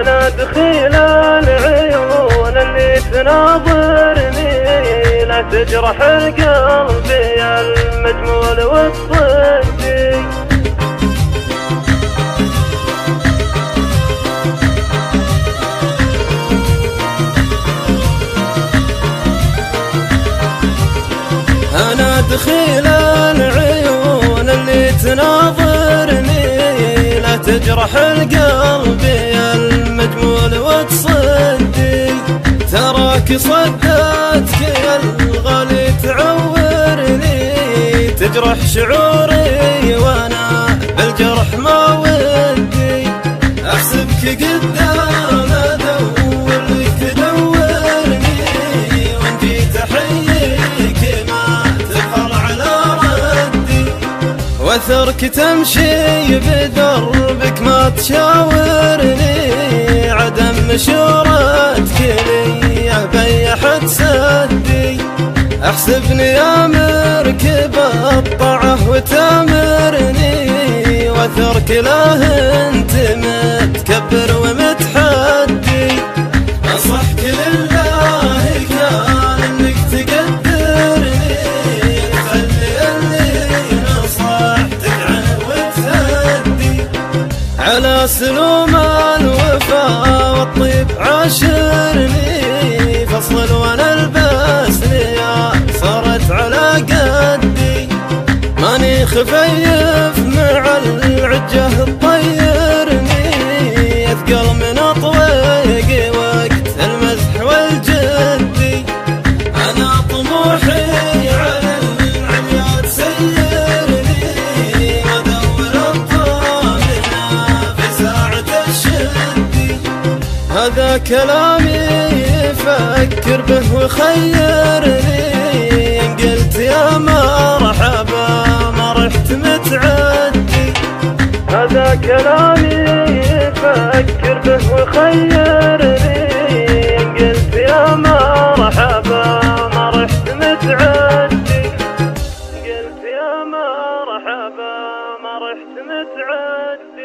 أنا دخيل العيون اللي تناظرني، لا تجرح القلب يا المجمول والصدي. أنا دخيل العيون اللي تناظرني، لا تجرح القلب يا المجمول وتصدي. تراك صدتك يا الغالي تعورني، تجرح شعوري وانا بالجرح ما ودي. احسبك قدام ادور لك تدورني، وان جيت احييك ما تفر على ردي. واثرك تمشي بدربك ما تشاورني، عدم مشورتك لي بيحت سدي. احسبني يا مركب الطعه وتامرني، واثرك له انت متكبر ومتحدي. اصحك لله كان انك تقدرني، خلي اللي نصحتك عنه وتهدي. على سلوم الوفا والطيب عاشرني، فصل وانا البس ليا صارت على قدي. ماني خفيف مع العجه تطيرني، اثقل من اطويق وقت المزح والجدي. انا طموحي على العليا تسيرني، وادور الطامنه في ساعه الشدي. هذا كلامي فكر به وخيرني، إن قلت يا مرحبا ما رحت متعدي. هذا كلامي فكر به وخيرني، إن قلت يا مرحبا ما رحت متعدي. قلت يا مرحبا ما رحت متعدي.